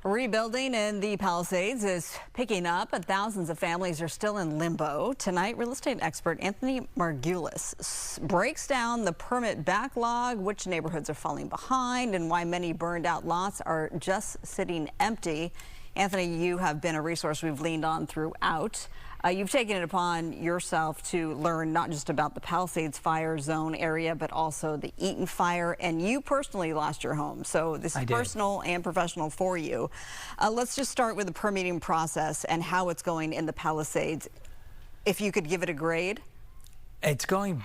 Rebuilding in the Palisades is picking up, but thousands of families are still in limbo. Tonight, real estate expert Anthony Marguleas breaks down the permit backlog, which neighborhoods are falling behind, and why many burned out lots are just sitting empty. Anthony, you have been a resource we've leaned on throughout. You've taken it upon yourself to learn not just about the Palisades fire zone area, but also the Eaton fire, and you personally lost your home. So this is personal and professional for you. Let's just start with the permitting process and how it's going in the Palisades. If you could give it a grade. It's going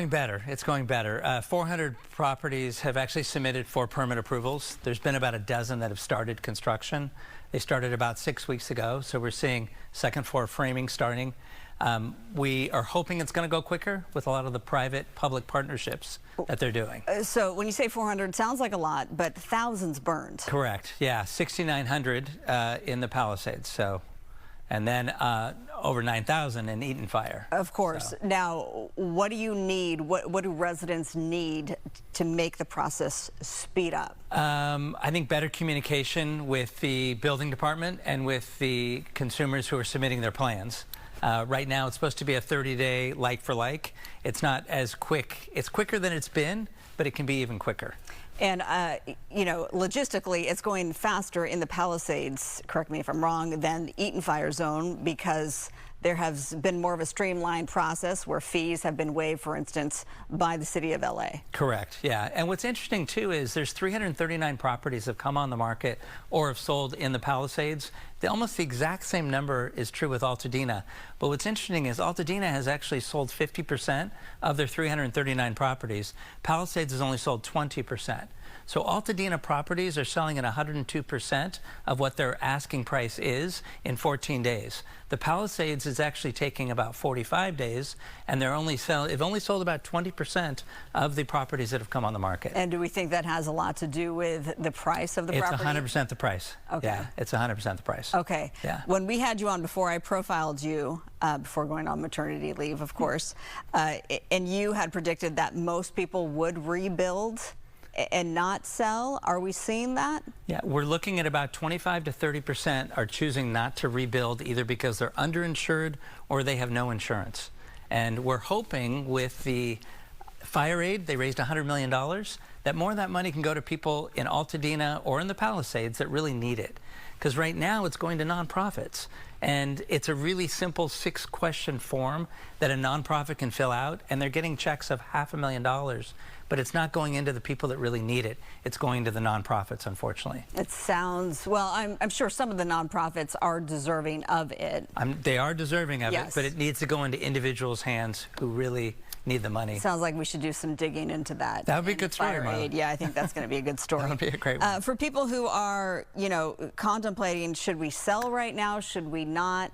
better. It's going better. 400 properties have actually submitted for permit approvals. There's been about a dozen that have started construction. They started about 6 weeks ago, so we're seeing second floor framing starting. We are hoping it's going to go quicker with a lot of the private-public partnerships that they're doing. So when you say 400, sounds like a lot, but thousands burned. Correct. Yeah, 6,900 in the Palisades. So. And then over 9,000 in Eaton fire. Of course. So. Now, what do you need? What do residents need to make the process speed up? I think better communication with the building department and with the consumers who are submitting their plans. Right now, it's supposed to be a 30-day like-for-like. It's not as quick. It's quicker than it's been, but it can be even quicker. And, you know, logistically, it's going faster in the Palisades, correct me if I'm wrong, than the Eaton fire zone, because there has been more of a streamlined process where fees have been waived, for instance, by the city of LA. Correct, yeah. And what's interesting, too, is there's 339 properties have come on the market or have sold in the Palisades. Almost the exact same number is true with Altadena. But what's interesting is Altadena has actually sold 50% of their 339 properties. Palisades has only sold 20%. So Altadena properties are selling at 102% of what their asking price is in 14 days. The Palisades is actually taking about 45 days, and they've only sold about 20% of the properties that have come on the market. And do we think that has a lot to do with the price of the property? It's 100% the price. Okay. Yeah, it's 100% the price. Okay. Yeah. When we had you on before, I profiled you before going on maternity leave, of course, and you had predicted that most people would rebuild and not sell. Are we seeing that? Yeah, we're looking at about 25 to 30% are choosing not to rebuild, either because they're underinsured or they have no insurance. And we're hoping with the fire aid, they raised $100 million, that more of that money can go to people in Altadena or in the Palisades that really need it. Because right now it's going to nonprofits. And it's a really simple 6-question form that a nonprofit can fill out, and they're getting checks of $500,000. But it's not going into the people that really need it. It's going to the nonprofits, unfortunately. It sounds, well, I'm sure some of the nonprofits are deserving of it. They are deserving of yes. it, but it needs to go into individuals' hands who really need the money. Sounds like we should do some digging into that. That would be a good story, Marla. Yeah, I think that's going to be a good story. That would be a great one. For people who are, you know, contemplating, should we sell right now? Should we not?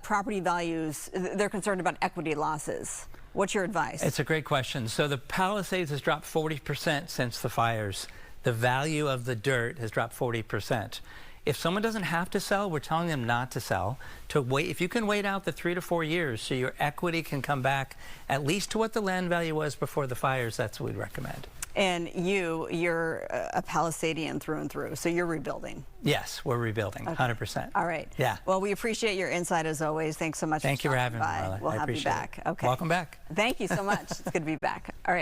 Property values, they're concerned about equity losses. What's your advice? It's a great question. So the Palisades has dropped 40% since the fires. The value of the dirt has dropped 40%. If someone doesn't have to sell, we're telling them not to sell. To wait, if you can wait out the 3 to 4 years so your equity can come back at least to what the land value was before the fires, that's what we'd recommend. And you're a Palisadian through and through, so you're rebuilding. Yes, we're rebuilding, okay. 100%. All right. Yeah. Well, we appreciate your insight as always. Thanks so much. Thank you for having me, Marla. We'll have you back. Okay. Welcome back. Thank you so much. It's good to be back. All right.